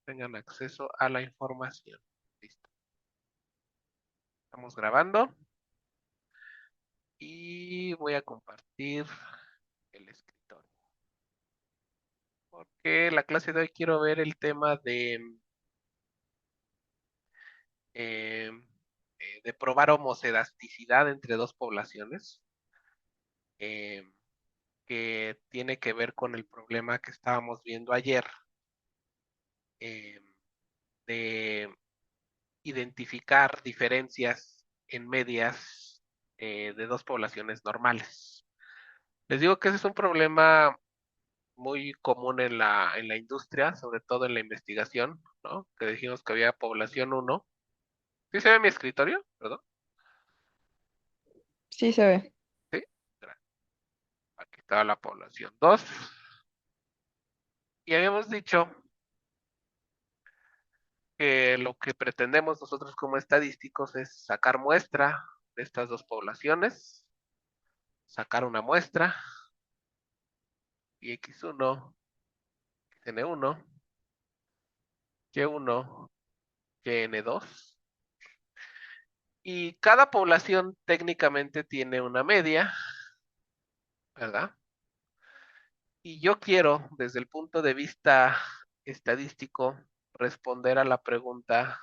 tengan acceso a la información. Listo. Estamos grabando y voy a compartir el escritorio. Porque la clase de hoy quiero ver el tema eh, de probar homocedasticidad entre dos poblaciones, eh, que tiene que ver con el problema que estábamos viendo ayer, eh, de identificar diferencias en medias de dos poblaciones normales. Les digo que ese es un problema muy común en la industria, sobre todo en la investigación, ¿no? Que dijimos que había población uno. ¿Sí se ve mi escritorio? Perdón. Sí se ve. Sí. Aquí estaba la población 2. Y habíamos dicho que lo que pretendemos nosotros como estadísticos es sacar muestra de estas dos poblaciones, sacar una muestra, y X1, N1, Y1, YN2. Y cada población técnicamente tiene una media, ¿verdad? Y yo quiero, desde el punto de vista estadístico, responder a la pregunta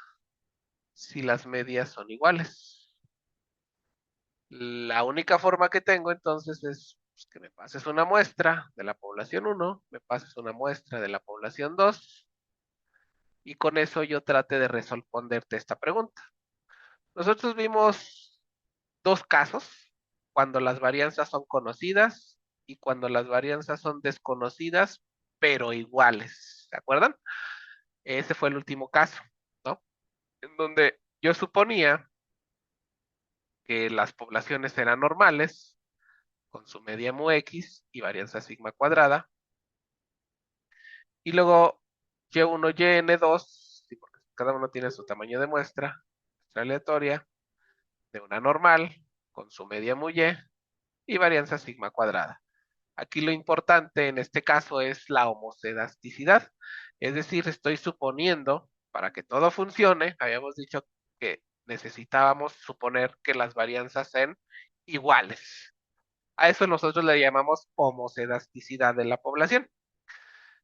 si las medias son iguales. La única forma que tengo entonces es pues, que me pases una muestra de la población 1, me pases una muestra de la población 2, y con eso yo trate de responderte esta pregunta. Nosotros vimos dos casos, cuando las varianzas son conocidas y cuando las varianzas son desconocidas, pero iguales. ¿Se acuerdan? Ese fue el último caso, ¿no? En donde yo suponía que las poblaciones eran normales, con su media mu x y varianza sigma cuadrada, y luego y1, yn2, sí, porque cada uno tiene su tamaño de muestra aleatoria, de una normal, con su media mu y varianza sigma cuadrada. Aquí lo importante en este caso es la homocedasticidad, es decir, estoy suponiendo, para que todo funcione, habíamos dicho que necesitábamos suponer que las varianzas sean iguales. A eso nosotros le llamamos homocedasticidad de la población.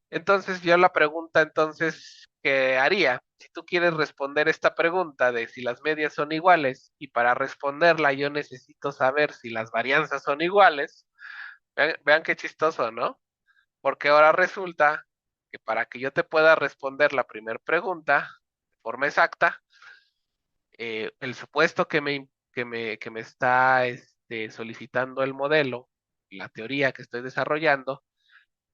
Entonces, yo la pregunta entonces que haría, si tú quieres responder esta pregunta de si las medias son iguales y para responderla yo necesito saber si las varianzas son iguales, vean qué chistoso, ¿no? Porque ahora resulta que para que yo te pueda responder la primera pregunta de forma exacta, el supuesto que me está solicitando el modelo, la teoría que estoy desarrollando,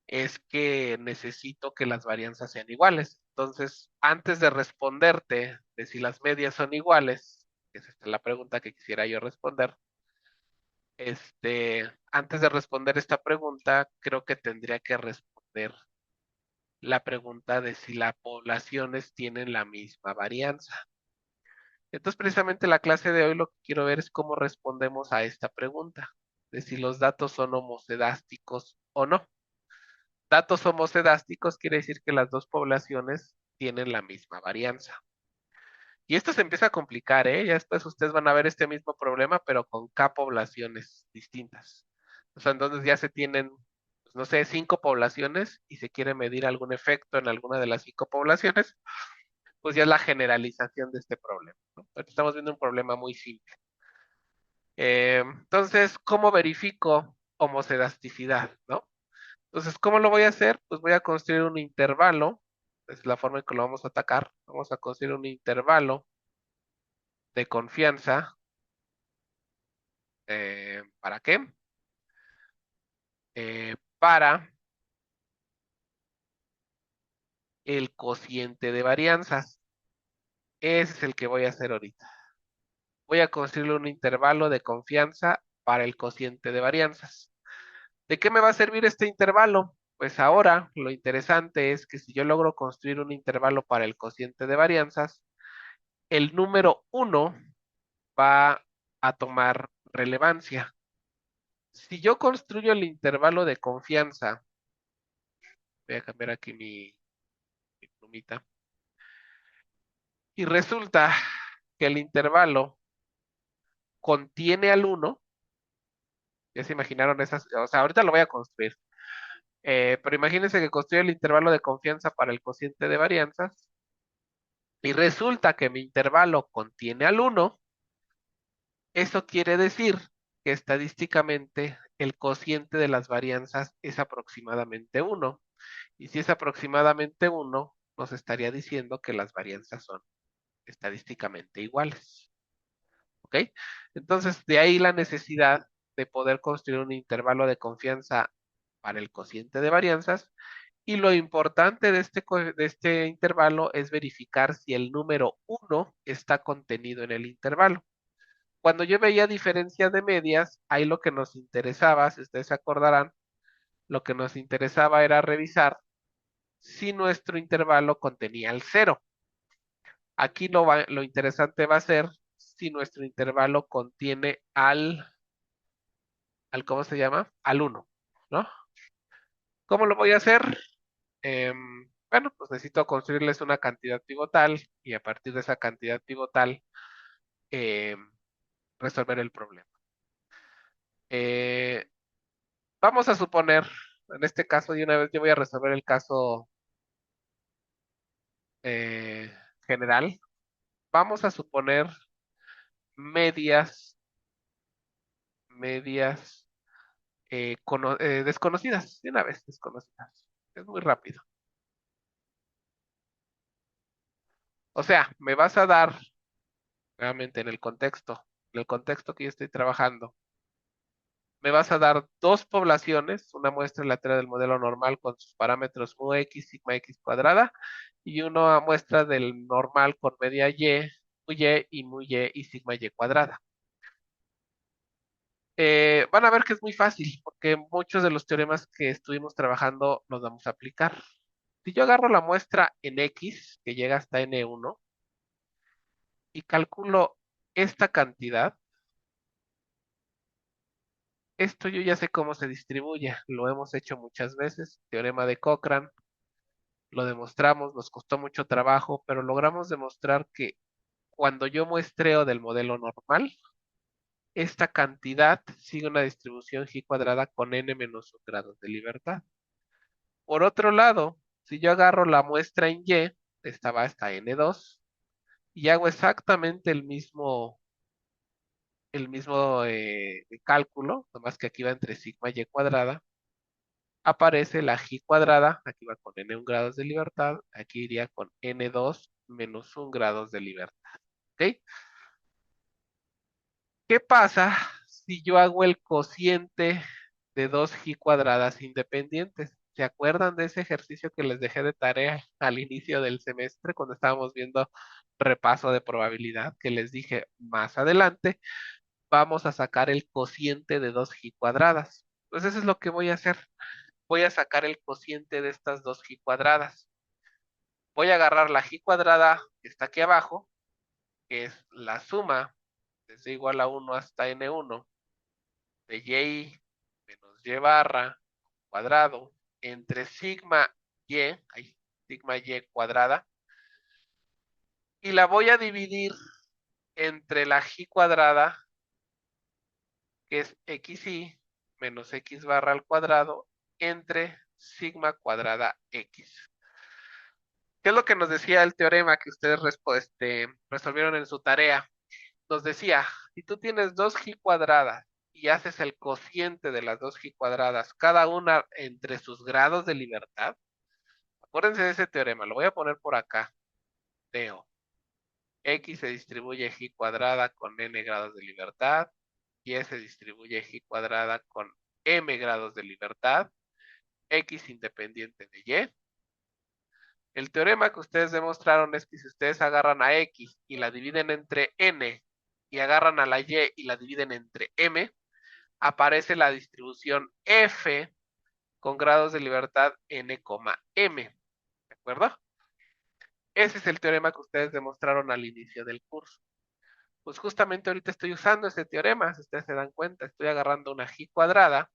es que necesito que las varianzas sean iguales. Entonces, antes de responderte de si las medias son iguales, que es esta la pregunta que quisiera yo responder, antes de responder esta pregunta, creo que tendría que responder la pregunta de si las poblaciones tienen la misma varianza. Entonces, precisamente la clase de hoy lo que quiero ver es cómo respondemos a esta pregunta, de si los datos son homocedásticos o no. Datos homocedásticos quiere decir que las dos poblaciones tienen la misma varianza. Y esto se empieza a complicar, ¿eh? Ya después ustedes van a ver este mismo problema, pero con K poblaciones distintas. O sea, entonces ya se tienen, pues, no sé, 5 poblaciones y se quiere medir algún efecto en alguna de las 5 poblaciones, pues ya es la generalización de este problema, ¿no? Ahorita estamos viendo un problema muy simple. Entonces, ¿cómo verifico homocedasticidad, no? Entonces, ¿cómo lo voy a hacer? Pues voy a construir un intervalo, es la forma en que lo vamos a atacar. Vamos a construir un intervalo de confianza. ¿Para qué? Para el cociente de varianzas. Ese es el que voy a hacer ahorita. Voy a construir un intervalo de confianza para el cociente de varianzas. ¿De qué me va a servir este intervalo? Pues ahora lo interesante es que si yo logro construir un intervalo para el cociente de varianzas, el número 1 va a tomar relevancia. Si yo construyo el intervalo de confianza, voy a cambiar aquí mi plumita. Y resulta que el intervalo contiene al 1. Ya se imaginaron esas, o sea, ahorita lo voy a construir. Pero imagínense que construyo el intervalo de confianza para el cociente de varianzas y resulta que mi intervalo contiene al 1. Eso quiere decir que estadísticamente el cociente de las varianzas es aproximadamente 1. Y si es aproximadamente 1, nos estaría diciendo que las varianzas son estadísticamente iguales. ¿Ok? Entonces, de ahí la necesidad de poder construir un intervalo de confianza para el cociente de varianzas. Y lo importante de este intervalo es verificar si el número 1 está contenido en el intervalo. Cuando yo veía diferencia de medias, ahí lo que nos interesaba, si ustedes se acordarán, lo que nos interesaba era revisar si nuestro intervalo contenía el 0. Aquí lo interesante va a ser si nuestro intervalo contiene ¿cómo se llama? Al 1, ¿no? ¿Cómo lo voy a hacer? Bueno, pues necesito construirles una cantidad pivotal y a partir de esa cantidad pivotal em, resolver el problema. Eh, Vamos a suponer, en este caso, de una vez yo voy a resolver el caso eh, general. Vamos a suponer medias, medias desconocidas, de una vez desconocidas. Es muy rápido. O sea, me vas a dar, nuevamente en el contexto que yo estoy trabajando, me vas a dar dos poblaciones, una muestra aleatoria del modelo normal con sus parámetros mu x, sigma x cuadrada, y una muestra del normal con media y, mu y mu y sigma y cuadrada. Van a ver que es muy fácil, porque muchos de los teoremas que estuvimos trabajando los vamos a aplicar. Si yo agarro la muestra en x, que llega hasta n1, y calculo esta cantidad, esto yo ya sé cómo se distribuye, lo hemos hecho muchas veces, teorema de Cochrane, lo demostramos, nos costó mucho trabajo, pero logramos demostrar que cuando yo muestreo del modelo normal, esta cantidad sigue una distribución G cuadrada con n menos 1 grados de libertad. Por otro lado, si yo agarro la muestra en Y, esta va hasta N2, y hago exactamente el mismo cálculo, nomás que aquí va entre sigma y cuadrada, aparece la G cuadrada, aquí va con N1 grados de libertad, aquí iría con N2 menos 1 grados de libertad. ¿Ok? ¿Qué pasa si yo hago el cociente de dos G cuadradas independientes? ¿Se acuerdan de ese ejercicio que les dejé de tarea al inicio del semestre cuando estábamos viendo repaso de probabilidad? Que les dije más adelante, vamos a sacar el cociente de dos G cuadradas. Pues eso es lo que voy a hacer. Voy a sacar el cociente de estas dos G cuadradas. Voy a agarrar la G cuadrada que está aquí abajo, que es la suma desde igual a 1 hasta n1 de y menos y barra cuadrado entre sigma y, ahí, sigma y cuadrada, y la voy a dividir entre la g cuadrada, que es xy, menos x barra al cuadrado, entre sigma cuadrada x. ¿Qué es lo que nos decía el teorema que ustedes resolvieron en su tarea? Nos decía, si tú tienes dos g cuadradas y haces el cociente de las dos g cuadradas, cada una entre sus grados de libertad, acuérdense de ese teorema, lo voy a poner por acá. Teo. X se distribuye g cuadrada con n grados de libertad, y se distribuye g cuadrada con m grados de libertad, x independiente de y. El teorema que ustedes demostraron es que si ustedes agarran a x y la dividen entre n y agarran a la y la dividen entre m, aparece la distribución f con grados de libertad n, m. ¿De acuerdo? Ese es el teorema que ustedes demostraron al inicio del curso. Pues justamente ahorita estoy usando ese teorema, si ustedes se dan cuenta, estoy agarrando una g cuadrada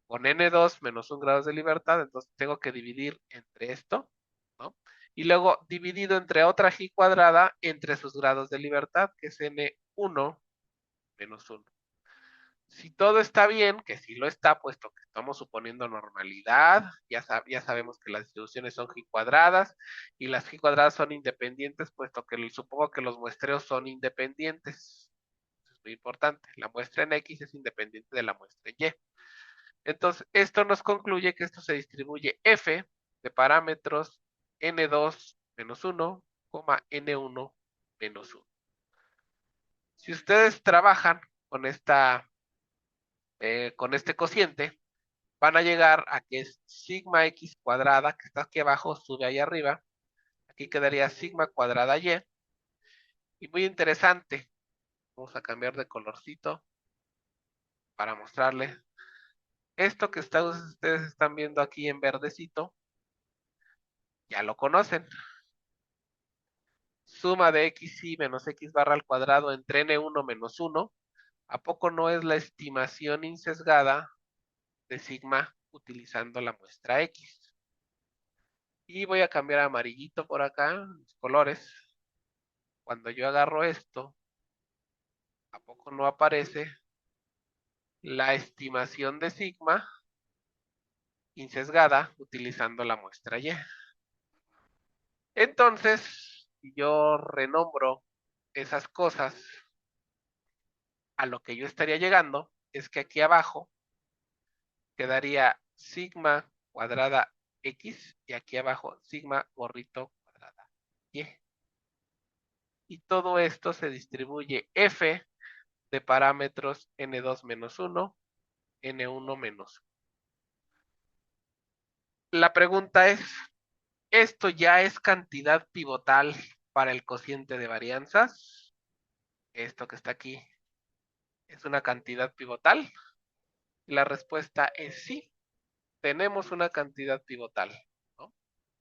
con n2 menos 1 grados de libertad, entonces tengo que dividir entre esto, ¿no? y luego dividido entre otra G cuadrada entre sus grados de libertad, que es N1 menos 1. Si todo está bien, que sí lo está, puesto que estamos suponiendo normalidad, ya sabemos que las distribuciones son G cuadradas y las G cuadradas son independientes, puesto que supongo que los muestreos son independientes. Eso es muy importante. La muestra en X es independiente de la muestra en Y. Entonces, esto nos concluye que esto se distribuye F de parámetros N2 menos 1, N1 menos 1. Si ustedes trabajan con con este cociente, van a llegar a que es sigma x cuadrada, que está aquí abajo, sube ahí arriba. Aquí quedaría sigma cuadrada y. Y muy interesante, vamos a cambiar de colorcito para mostrarles. Esto que ustedes están viendo aquí en verdecito, ya lo conocen. Suma de xy menos x barra al cuadrado entre n1 menos 1. ¿A poco no es la estimación insesgada de sigma utilizando la muestra x? Y voy a cambiar a amarillito por acá, los colores. Cuando yo agarro esto, ¿a poco no aparece la estimación de sigma insesgada utilizando la muestra y? Entonces, si yo renombro esas cosas, a lo que yo estaría llegando es que aquí abajo quedaría sigma cuadrada x y aquí abajo sigma gorrito cuadrada y. Y todo esto se distribuye f de parámetros n2 menos 1, n1 menos 1. La pregunta es, ¿esto ya es cantidad pivotal para el cociente de varianzas? Esto que está aquí es una cantidad pivotal. Y la respuesta es sí, tenemos una cantidad pivotal, ¿no?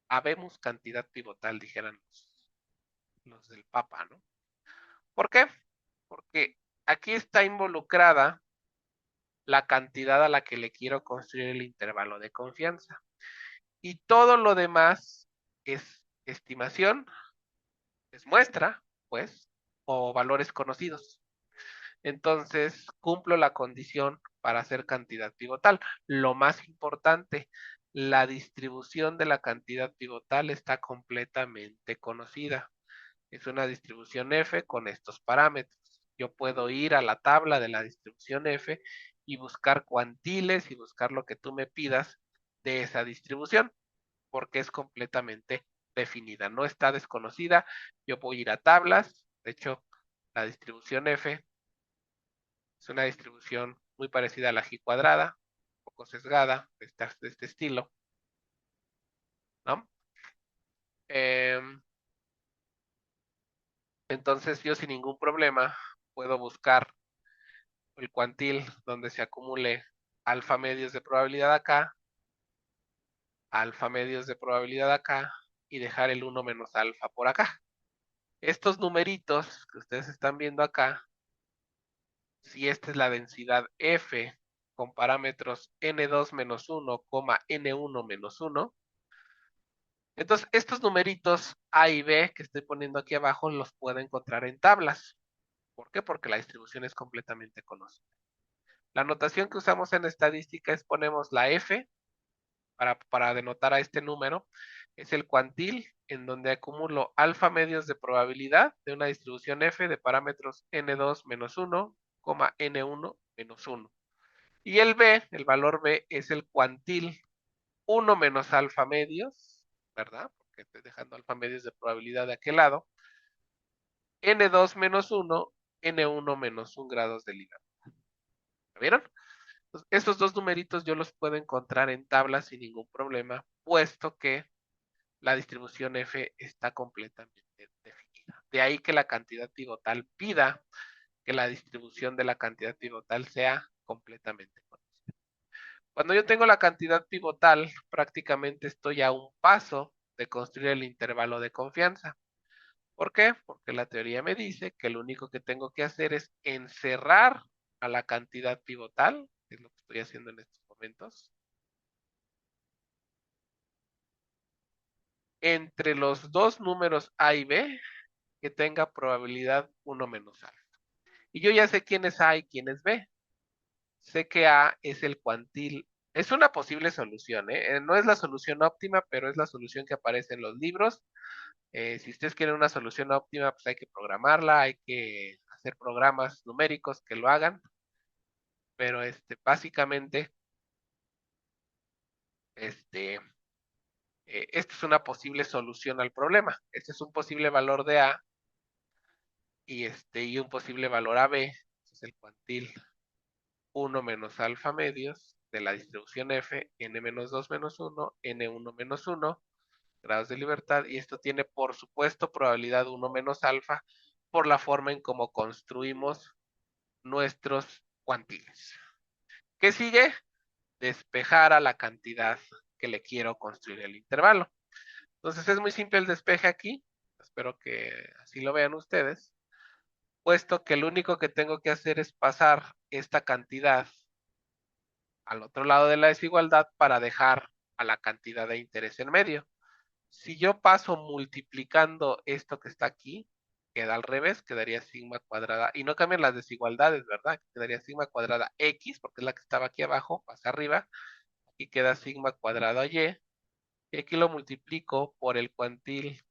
Habemos cantidad pivotal, dijeran los del Papa, ¿no? ¿Por qué? Porque aquí está involucrada la cantidad a la que le quiero construir el intervalo de confianza. Y todo lo demás es estimación, es muestra, pues, o valores conocidos. Entonces, cumplo la condición para hacer cantidad pivotal. Lo más importante, la distribución de la cantidad pivotal está completamente conocida. Es una distribución F con estos parámetros. Yo puedo ir a la tabla de la distribución F y buscar cuantiles y buscar lo que tú me pidas de esa distribución, porque es completamente definida, no está desconocida. Yo voy a ir a tablas, de hecho, la distribución F es una distribución muy parecida a la G cuadrada, un poco sesgada, de este estilo, ¿no? Entonces yo sin ningún problema puedo buscar el cuantil donde se acumule alfa medios de probabilidad acá, alfa medios de probabilidad acá, y dejar el 1 menos alfa por acá. Estos numeritos que ustedes están viendo acá, si esta es la densidad F con parámetros N2 menos 1, N1 menos 1, entonces estos numeritos A y B que estoy poniendo aquí abajo los puedo encontrar en tablas. ¿Por qué? Porque la distribución es completamente conocida. La notación que usamos en estadística es ponemos la F para denotar a este número, es el cuantil en donde acumulo alfa medios de probabilidad de una distribución F de parámetros N2 menos 1, N1 menos 1. Y el B, el valor B, es el cuantil 1 menos alfa medios, ¿verdad? Porque estoy dejando alfa medios de probabilidad de aquel lado. N2 menos 1, N1 menos 1 grados de libertad. ¿Lo vieron? Entonces, estos dos numeritos yo los puedo encontrar en tablas sin ningún problema, puesto que la distribución F está completamente definida. De ahí que la cantidad pivotal pida que la distribución de la cantidad pivotal sea completamente conocida. Cuando yo tengo la cantidad pivotal, prácticamente estoy a un paso de construir el intervalo de confianza. ¿Por qué? Porque la teoría me dice que lo único que tengo que hacer es encerrar a la cantidad pivotal, que es lo que estoy haciendo en estos momentos, entre los dos números A y B que tenga probabilidad 1 menos alfa. Y yo ya sé quién es A y quién es B. Sé que A es el cuantil. Es una posible solución, ¿eh? No es la solución óptima, pero es la solución que aparece en los libros. Si ustedes quieren una solución óptima, pues hay que programarla, hay que hacer programas numéricos que lo hagan. Pero básicamente, este, esta es una posible solución al problema. Este es un posible valor de A y un posible valor AB. Este es el cuantil 1 menos alfa medios de la distribución F, n menos 2 menos 1, n1 menos 1, grados de libertad, y esto tiene por supuesto probabilidad 1 menos alfa por la forma en cómo construimos nuestros cuantiles. ¿Qué sigue? Despejar a la cantidad que le quiero construir el intervalo. Entonces es muy simple el despeje aquí, espero que así lo vean ustedes, puesto que lo único que tengo que hacer es pasar esta cantidad al otro lado de la desigualdad para dejar a la cantidad de interés en medio. Si yo paso multiplicando esto que está aquí, queda al revés, quedaría sigma cuadrada, y no cambian las desigualdades, ¿verdad? Quedaría sigma cuadrada x, porque es la que estaba aquí abajo, pasa arriba, y queda sigma cuadrada y aquí lo multiplico por el cuantil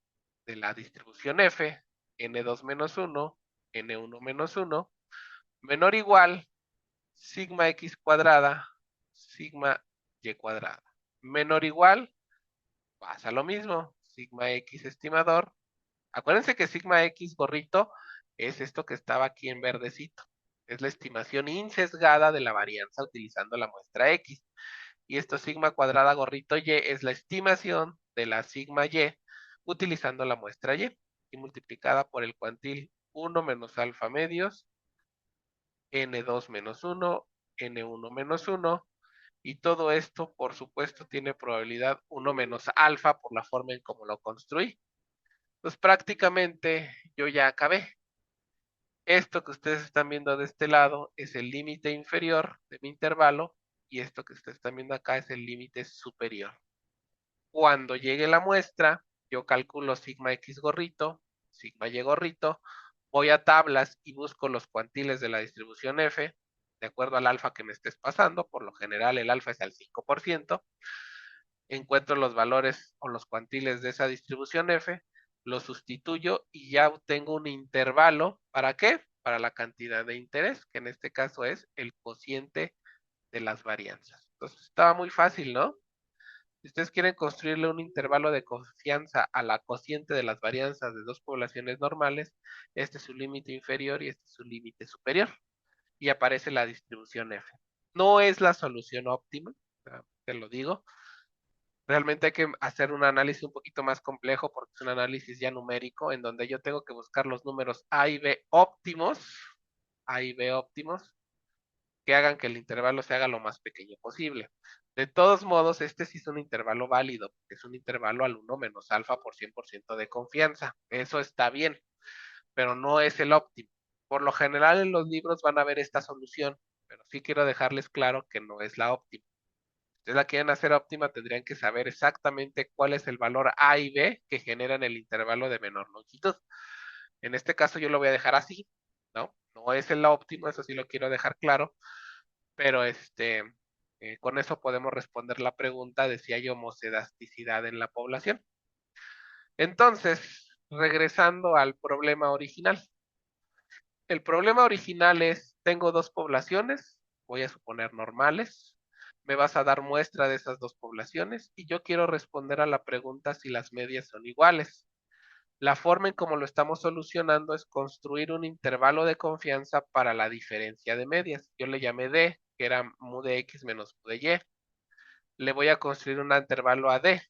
de la distribución f, n2 menos 1, n1 menos 1, menor o igual sigma x cuadrada, sigma y cuadrada. Menor o igual, pasa lo mismo, sigma x estimador. Acuérdense que sigma x gorrito es esto que estaba aquí en verdecito. Es la estimación insesgada de la varianza utilizando la muestra x. Y esto sigma cuadrada gorrito y es la estimación de la sigma y utilizando la muestra y multiplicada por el cuantil 1 menos alfa medios, n2 menos 1, n1 menos 1, y todo esto, por supuesto, tiene probabilidad 1 menos alfa por la forma en cómo lo construí. Pues prácticamente yo ya acabé. Esto que ustedes están viendo de este lado es el límite inferior de mi intervalo y esto que ustedes están viendo acá es el límite superior. Cuando llegue la muestra, yo calculo sigma x gorrito, sigma y gorrito, voy a tablas y busco los cuantiles de la distribución f, de acuerdo al alfa que me estés pasando, por lo general el alfa es al 5%, encuentro los valores o los cuantiles de esa distribución f, lo sustituyo y ya obtengo un intervalo. ¿Para qué? Para la cantidad de interés, que en este caso es el cociente de las varianzas. Entonces estaba muy fácil, ¿no? Si ustedes quieren construirle un intervalo de confianza a la cociente de las varianzas de dos poblaciones normales, este es su límite inferior y este es su límite superior. Y aparece la distribución F. No es la solución óptima, te lo digo. Realmente hay que hacer un análisis un poquito más complejo porque es un análisis ya numérico en donde yo tengo que buscar los números A y B óptimos, A y B óptimos, que hagan que el intervalo se haga lo más pequeño posible. De todos modos, este sí es un intervalo válido, porque es un intervalo al 1 menos alfa por 100% de confianza. Eso está bien, pero no es el óptimo. Por lo general en los libros van a ver esta solución, pero sí quiero dejarles claro que no es la óptima. Si ustedes la quieren hacer óptima, tendrían que saber exactamente cuál es el valor A y B que generan el intervalo de menor longitud. En este caso yo lo voy a dejar así, ¿no? No es el óptimo, eso sí lo quiero dejar claro, pero con eso podemos responder la pregunta de si hay homocedasticidad en la población. Entonces, regresando al problema original. El problema original es, tengo dos poblaciones, voy a suponer normales, me vas a dar muestra de esas dos poblaciones y yo quiero responder a la pregunta si las medias son iguales. La forma en cómo lo estamos solucionando es construir un intervalo de confianza para la diferencia de medias. Yo le llamé D, que era mu de X menos mu de Y. Le voy a construir un intervalo a D.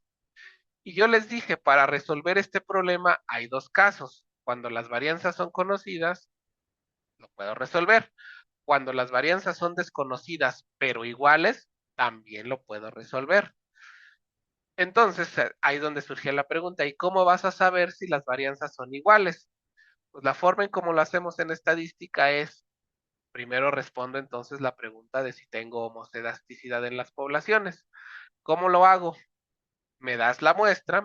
Y yo les dije, para resolver este problema hay dos casos. Cuando las varianzas son conocidas, lo puedo resolver. Cuando las varianzas son desconocidas pero iguales, también lo puedo resolver. Entonces, ahí es donde surgía la pregunta, ¿y cómo vas a saber si las varianzas son iguales? Pues la forma en cómo lo hacemos en estadística es, primero respondo entonces la pregunta de si tengo homocedasticidad en las poblaciones. ¿Cómo lo hago? me das la muestra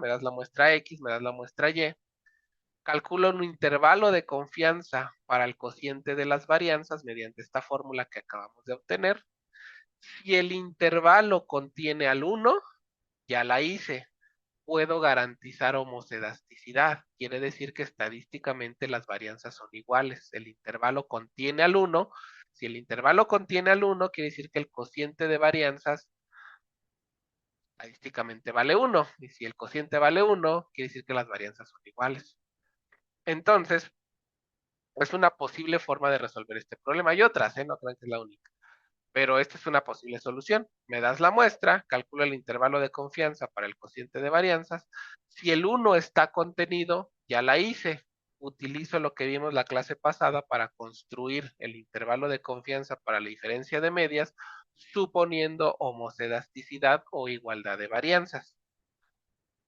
X, me das la muestra Y, calculo un intervalo de confianza para el cociente de las varianzas mediante esta fórmula que acabamos de obtener. Si el intervalo contiene al 1, ya la hice. Puedo garantizar homocedasticidad. Quiere decir que estadísticamente las varianzas son iguales. El intervalo contiene al 1. Si el intervalo contiene al 1, quiere decir que el cociente de varianzas estadísticamente vale 1. Y si el cociente vale 1, quiere decir que las varianzas son iguales. Entonces, es una posible forma de resolver este problema. Hay otras, no crean que es la única. Pero esta es una posible solución. Me das la muestra, calculo el intervalo de confianza para el cociente de varianzas. Si el 1 está contenido, ya la hice. Utilizo lo que vimos la clase pasada para construir el intervalo de confianza para la diferencia de medias, suponiendo homocedasticidad o igualdad de varianzas.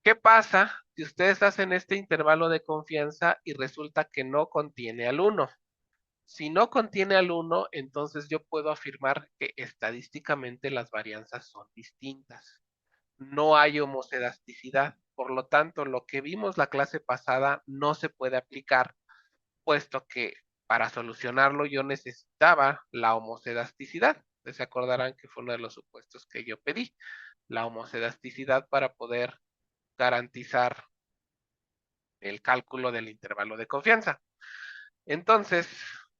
¿Qué pasa si ustedes hacen este intervalo de confianza y resulta que no contiene al 1? Si no contiene al 1, entonces yo puedo afirmar que estadísticamente las varianzas son distintas. No hay homocedasticidad. Por lo tanto, lo que vimos la clase pasada no se puede aplicar, puesto que para solucionarlo yo necesitaba la homocedasticidad. Se acordarán que fue uno de los supuestos que yo pedí, la homocedasticidad para poder garantizar el cálculo del intervalo de confianza. Entonces,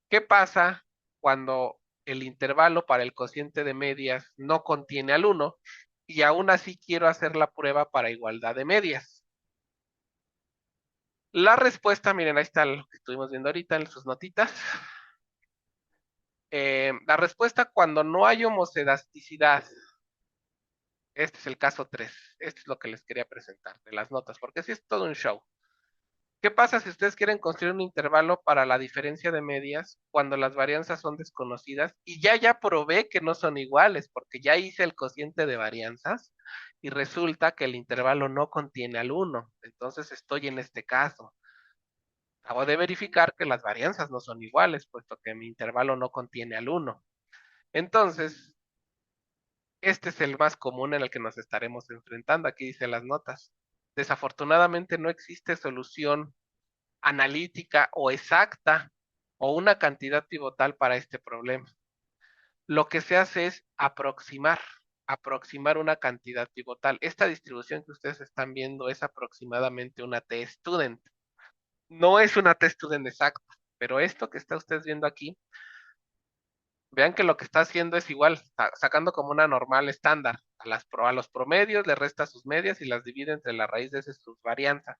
¿qué pasa cuando el intervalo para el cociente de medias no contiene al 1 y aún así quiero hacer la prueba para igualdad de medias? La respuesta, miren, ahí está lo que estuvimos viendo ahorita en sus notitas. La respuesta cuando no hay homocedasticidad, este es el caso 3, esto es lo que les quería presentar de las notas, porque sí es todo un show. ¿Qué pasa si ustedes quieren construir un intervalo para la diferencia de medias cuando las varianzas son desconocidas y ya probé que no son iguales porque ya hice el cociente de varianzas y resulta que el intervalo no contiene al 1? Entonces estoy en este caso. Acabo de verificar que las varianzas no son iguales puesto que mi intervalo no contiene al 1. Entonces, este es el más común en el que nos estaremos enfrentando. Aquí dice las notas. Desafortunadamente no existe solución analítica o exacta o una cantidad pivotal para este problema. Lo que se hace es aproximar una cantidad pivotal. Esta distribución que ustedes están viendo es aproximadamente una t-student. No es una t-student exacta, pero esto que está ustedes viendo aquí, vean que lo que está haciendo es igual, sacando como una normal estándar a los promedios, le resta sus medias y las divide entre la raíz de sus varianzas.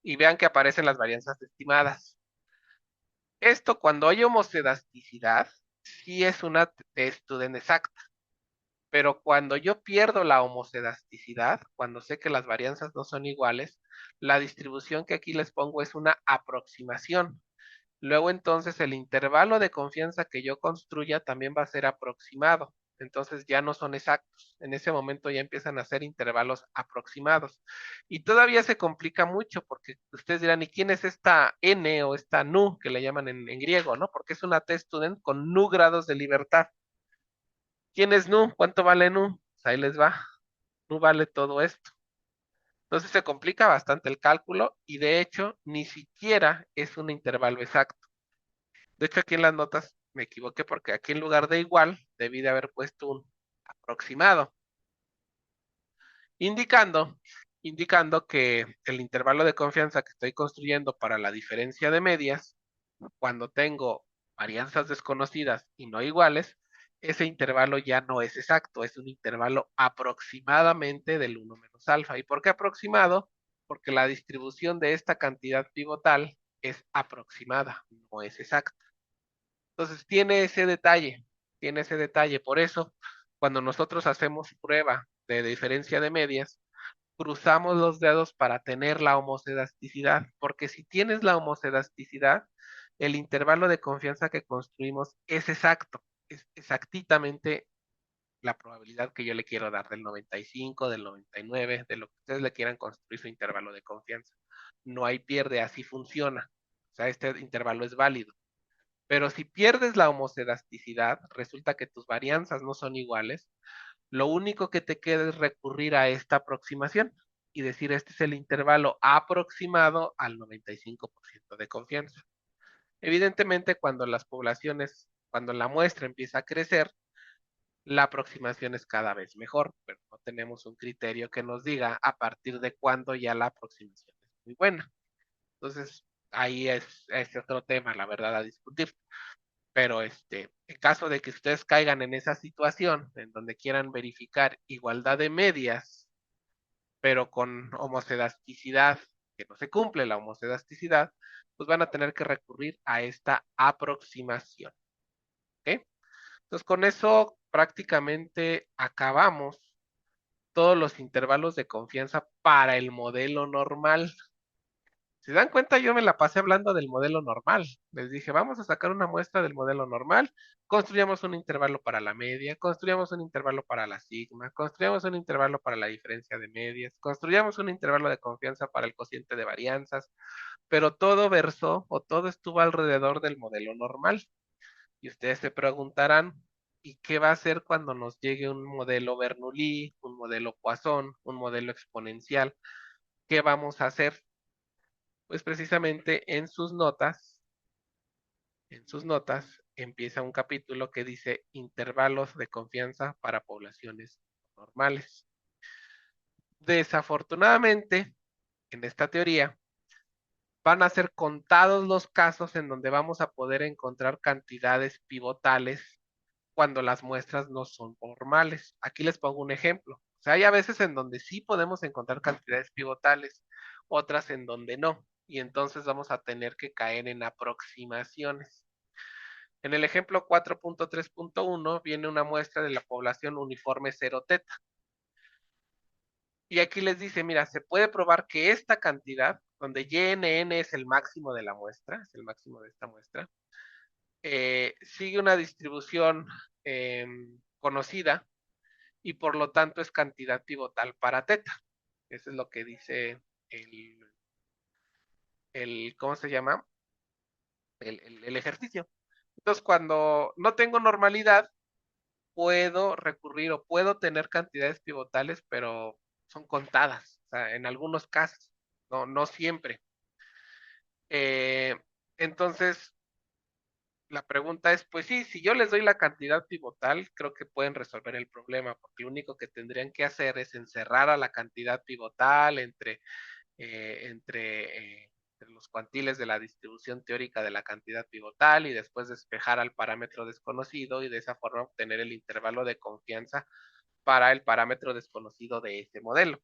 Y vean que aparecen las varianzas estimadas. Esto cuando hay homocedasticidad, sí es una t-student exacta, pero cuando yo pierdo la homocedasticidad, cuando sé que las varianzas no son iguales, la distribución que aquí les pongo es una aproximación. Luego entonces el intervalo de confianza que yo construya también va a ser aproximado. Entonces ya no son exactos. En ese momento ya empiezan a ser intervalos aproximados. Y todavía se complica mucho porque ustedes dirán, ¿y quién es esta n o esta nu que le llaman en griego, no? Porque es una t-student con nu grados de libertad. ¿Quién es nu? ¿Cuánto vale nu? Pues ahí les va. Nu vale todo esto. Entonces se complica bastante el cálculo y de hecho ni siquiera es un intervalo exacto. De hecho, aquí en las notas me equivoqué porque aquí en lugar de igual debí de haber puesto un aproximado, indicando, indicando que el intervalo de confianza que estoy construyendo para la diferencia de medias, cuando tengo varianzas desconocidas y no iguales, ese intervalo ya no es exacto, es un intervalo aproximadamente del 1 menos alfa. ¿Y por qué aproximado? Porque la distribución de esta cantidad pivotal es aproximada, no es exacta. Entonces tiene ese detalle. Por eso, cuando nosotros hacemos prueba de diferencia de medias, cruzamos los dedos para tener la homocedasticidad, porque si tienes la homocedasticidad, el intervalo de confianza que construimos es exacto, es exactamente la probabilidad que yo le quiero dar del 95, del 99, de lo que ustedes le quieran construir su intervalo de confianza. No hay pierde, así funciona. O sea, este intervalo es válido. Pero si pierdes la homocedasticidad, resulta que tus varianzas no son iguales, Lo único que te queda es recurrir a esta aproximación y decir este es el intervalo aproximado al 95% de confianza. Evidentemente, cuando las poblaciones, cuando la muestra empieza a crecer, la aproximación es cada vez mejor, pero no tenemos un criterio que nos diga a partir de cuándo ya la aproximación es muy buena. Entonces, ahí es otro tema, la verdad, a discutir. Pero en caso de que ustedes caigan en esa situación en donde quieran verificar igualdad de medias, pero con homocedasticidad, que no se cumple la homocedasticidad, pues van a tener que recurrir a esta aproximación. ¿Ok? Entonces, con eso prácticamente acabamos todos los intervalos de confianza para el modelo normal. Si dan cuenta, yo me la pasé hablando del modelo normal. Les dije, vamos a sacar una muestra del modelo normal, construyamos un intervalo para la media, construyamos un intervalo para la sigma, construyamos un intervalo para la diferencia de medias, construyamos un intervalo de confianza para el cociente de varianzas, pero todo versó o todo estuvo alrededor del modelo normal. Y ustedes se preguntarán, ¿y qué va a hacer cuando nos llegue un modelo Bernoulli, un modelo Poisson, un modelo exponencial? ¿Qué vamos a hacer? Pues precisamente en sus notas empieza un capítulo que dice intervalos de confianza para poblaciones normales. Desafortunadamente, en esta teoría, van a ser contados los casos en donde vamos a poder encontrar cantidades pivotales cuando las muestras no son normales. Aquí les pongo un ejemplo. O sea, hay a veces en donde sí podemos encontrar cantidades pivotales, otras en donde no. Y entonces vamos a tener que caer en aproximaciones. En el ejemplo 4.3.1 viene una muestra de la población uniforme 0 teta. Y aquí les dice, mira, se puede probar que esta cantidad, donde YNN es el máximo de la muestra, es el máximo de esta muestra, sigue una distribución conocida y por lo tanto es cantidad pivotal para teta. Eso es lo que dice ¿cómo se llama? El ejercicio. Entonces, cuando no tengo normalidad, puedo recurrir o puedo tener cantidades pivotales, pero son contadas, o sea, en algunos casos, no siempre. Eh, entonces, la pregunta es, pues sí, si yo les doy la cantidad pivotal, creo que pueden resolver el problema, porque lo único que tendrían que hacer es encerrar a la cantidad pivotal entre los cuantiles de la distribución teórica de la cantidad pivotal y después despejar al parámetro desconocido y de esa forma obtener el intervalo de confianza para el parámetro desconocido de ese modelo.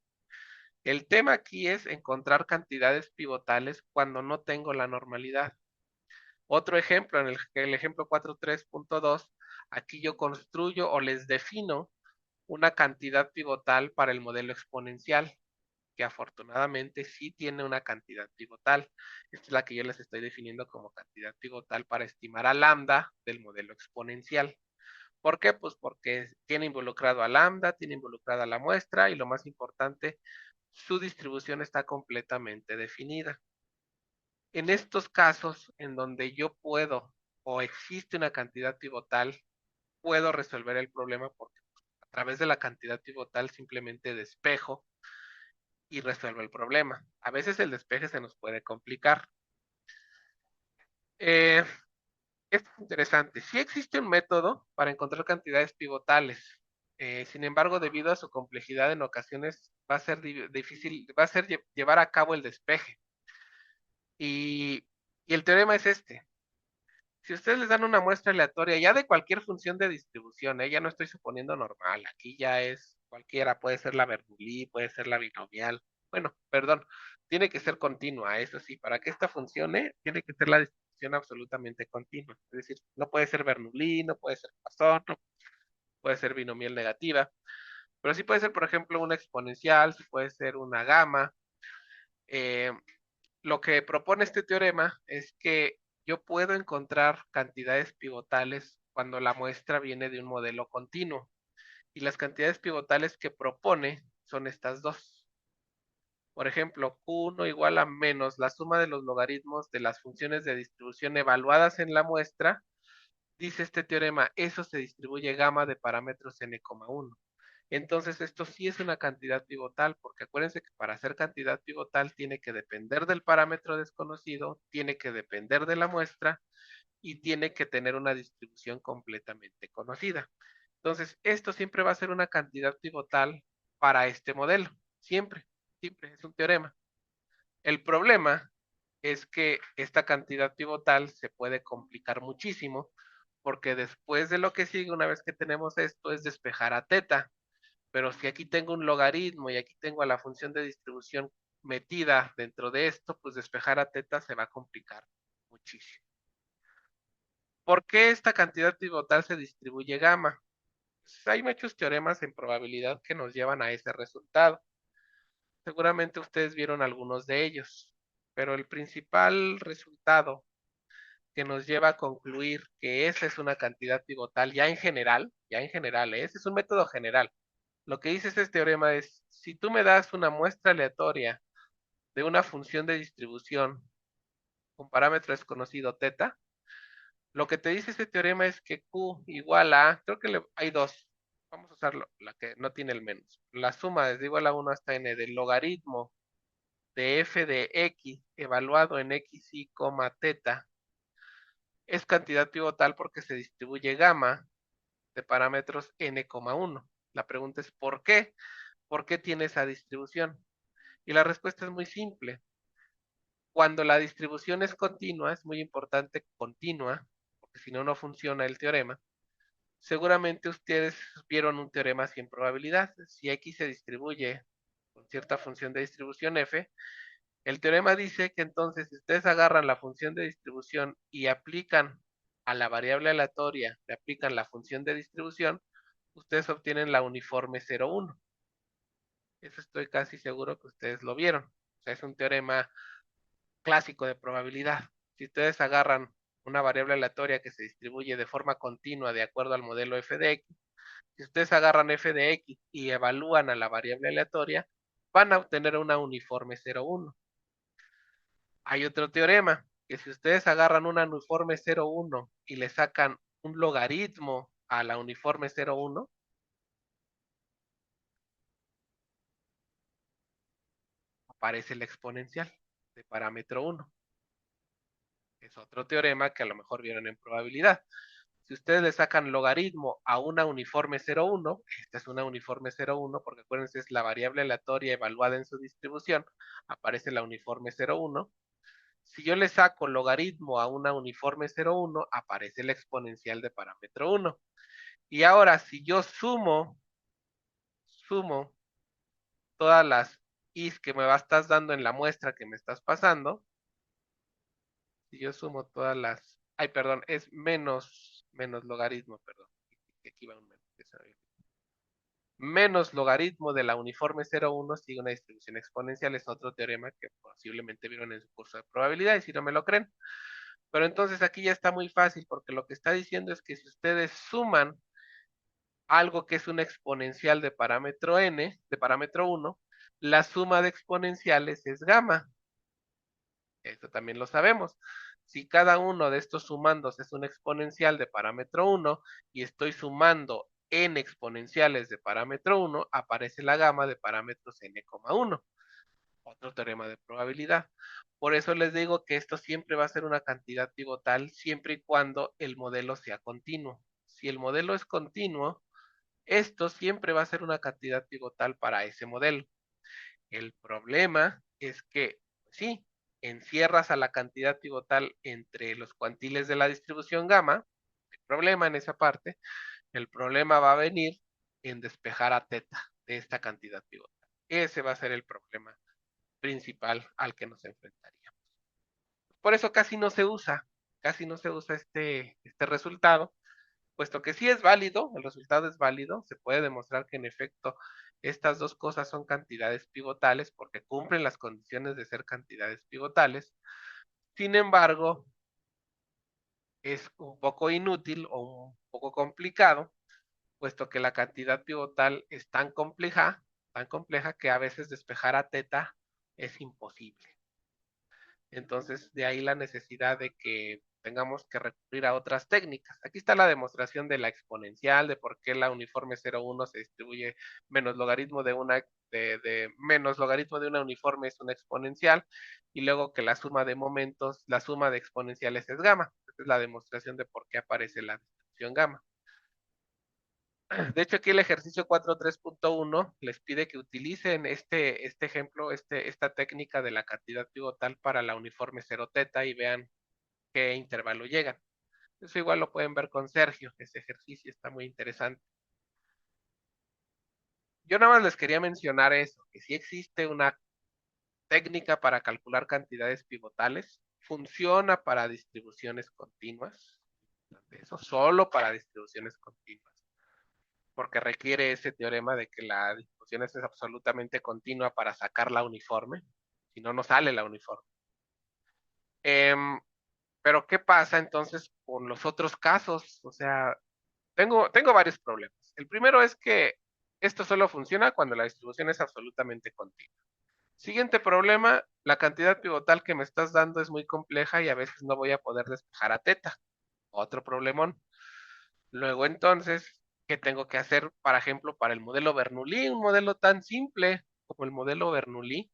El tema aquí es encontrar cantidades pivotales cuando no tengo la normalidad. Otro ejemplo, en el ejemplo 4.3.2, aquí yo construyo o les defino una cantidad pivotal para el modelo exponencial, que afortunadamente sí tiene una cantidad pivotal. Esta es la que yo les estoy definiendo como cantidad pivotal para estimar a lambda del modelo exponencial. ¿Por qué? Pues porque tiene involucrado a lambda, tiene involucrada la muestra y lo más importante, su distribución está completamente definida. En estos casos en donde yo puedo o existe una cantidad pivotal, puedo resolver el problema porque a través de la cantidad pivotal simplemente despejo y resuelvo el problema. A veces el despeje se nos puede complicar. Eh, Esto es interesante. Sí existe un método para encontrar cantidades pivotales. Sin embargo, debido a su complejidad, en ocasiones va a ser difícil, va a ser llevar a cabo el despeje. Y, y el teorema es este. Si ustedes les dan una muestra aleatoria, ya de cualquier función de distribución, ya no estoy suponiendo normal, aquí ya es cualquiera, puede ser la Bernoulli, puede ser la binomial, bueno, perdón, tiene que ser continua, eso sí, para que esta funcione, tiene que ser la distribución absolutamente continua, es decir, no puede ser Bernoulli, no puede ser Poisson, no puede ser binomial negativa, pero sí puede ser, por ejemplo, una exponencial, sí puede ser una gama. Eh, lo que propone este teorema es que yo puedo encontrar cantidades pivotales cuando la muestra viene de un modelo continuo. Y las cantidades pivotales que propone son estas dos. Por ejemplo, Q1 igual a menos la suma de los logaritmos de las funciones de distribución evaluadas en la muestra. Dice este teorema, eso se distribuye gamma de parámetros n,1. Entonces esto sí es una cantidad pivotal, porque acuérdense que para ser cantidad pivotal tiene que depender del parámetro desconocido, tiene que depender de la muestra y tiene que tener una distribución completamente conocida. Entonces, esto siempre va a ser una cantidad pivotal para este modelo. Siempre, siempre, es un teorema. El problema es que esta cantidad pivotal se puede complicar muchísimo porque después de lo que sigue, una vez que tenemos esto, es despejar a teta. Pero si aquí tengo un logaritmo y aquí tengo a la función de distribución metida dentro de esto, pues despejar a teta se va a complicar muchísimo. ¿Por qué esta cantidad pivotal se distribuye gamma? Pues hay muchos teoremas en probabilidad que nos llevan a ese resultado. Seguramente ustedes vieron algunos de ellos, pero el principal resultado que nos lleva a concluir que esa es una cantidad pivotal ya en general, ese es un método general. Lo que dice este teorema es, si tú me das una muestra aleatoria de una función de distribución con parámetro desconocido teta, lo que te dice este teorema es que Q igual a, creo que hay dos, vamos a usarlo, la que no tiene el menos. La suma desde igual a 1 hasta n del logaritmo de f de x evaluado en x y, teta es cantidad pivotal porque se distribuye gamma de parámetros n,1. La pregunta es ¿por qué? ¿Por qué tiene esa distribución? Y la respuesta es muy simple. Cuando la distribución es continua, es muy importante continua, porque si no, no funciona el teorema. Seguramente ustedes vieron un teorema sin probabilidad. Si x se distribuye con cierta función de distribución f, el teorema dice que entonces si ustedes agarran la función de distribución y aplican a la variable aleatoria, le aplican la función de distribución, ustedes obtienen la uniforme 0,1. Eso estoy casi seguro que ustedes lo vieron. O sea, es un teorema clásico de probabilidad. Si ustedes agarran una variable aleatoria que se distribuye de forma continua de acuerdo al modelo f de x, si ustedes agarran f de x y evalúan a la variable aleatoria, van a obtener una uniforme 0,1. Hay otro teorema, que si ustedes agarran una uniforme 0,1 y le sacan un logaritmo a la uniforme 0,1, aparece el exponencial de parámetro 1. Es otro teorema que a lo mejor vieron en probabilidad. Si ustedes le sacan logaritmo a una uniforme 0,1, esta es una uniforme 0,1 porque acuérdense es la variable aleatoria evaluada en su distribución, aparece la uniforme 0,1. Si yo le saco logaritmo a una uniforme 0,1, aparece el exponencial de parámetro 1. Y ahora si yo sumo todas las i's que me estás dando en la muestra que me estás pasando, si yo sumo todas las, ay, perdón, es menos logaritmo, perdón, aquí va un menos, menos logaritmo de la uniforme 0,1 sigue una distribución exponencial, es otro teorema que posiblemente vieron en su curso de probabilidad y si no me lo creen. Pero entonces aquí ya está muy fácil porque lo que está diciendo es que si ustedes suman algo que es un exponencial de parámetro n, de parámetro 1, la suma de exponenciales es gamma. Eso también lo sabemos. Si cada uno de estos sumandos es un exponencial de parámetro 1 y estoy sumando n exponenciales de parámetro 1, aparece la gama de parámetros n,1. Otro teorema de probabilidad. Por eso les digo que esto siempre va a ser una cantidad pivotal siempre y cuando el modelo sea continuo. Si el modelo es continuo, esto siempre va a ser una cantidad pivotal para ese modelo. El problema es que, sí, encierras a la cantidad pivotal entre los cuantiles de la distribución gamma. El problema en esa parte, el problema va a venir en despejar a teta de esta cantidad pivotal. Ese va a ser el problema principal al que nos enfrentaríamos. Por eso casi no se usa este resultado, puesto que sí es válido, el resultado es válido, se puede demostrar que en efecto estas dos cosas son cantidades pivotales porque cumplen las condiciones de ser cantidades pivotales. Sin embargo, es un poco inútil o un poco complicado, puesto que la cantidad pivotal es tan compleja que a veces despejar a teta es imposible. Entonces, de ahí la necesidad de que tengamos que recurrir a otras técnicas. Aquí está la demostración de la exponencial, de por qué la uniforme 0,1 se distribuye menos logaritmo de menos logaritmo de una uniforme es una exponencial, y luego que la suma de momentos, la suma de exponenciales es gamma. Esta es la demostración de por qué aparece la distribución gamma. De hecho, aquí el ejercicio 4.3.1 les pide que utilicen este ejemplo, esta técnica de la cantidad pivotal para la uniforme 0 teta y vean qué intervalo llegan. Eso igual lo pueden ver con Sergio, ese ejercicio está muy interesante. Yo nada más les quería mencionar eso, que sí existe una técnica para calcular cantidades pivotales, funciona para distribuciones continuas, eso solo para distribuciones continuas, porque requiere ese teorema de que la distribución es absolutamente continua para sacar la uniforme, si no, no sale la uniforme. Pero ¿qué pasa entonces con los otros casos? O sea, tengo varios problemas. El primero es que esto solo funciona cuando la distribución es absolutamente continua. Siguiente problema, la cantidad pivotal que me estás dando es muy compleja y a veces no voy a poder despejar a teta. Otro problemón. Luego entonces, ¿qué tengo que hacer, por ejemplo, para el modelo Bernoulli? Un modelo tan simple como el modelo Bernoulli.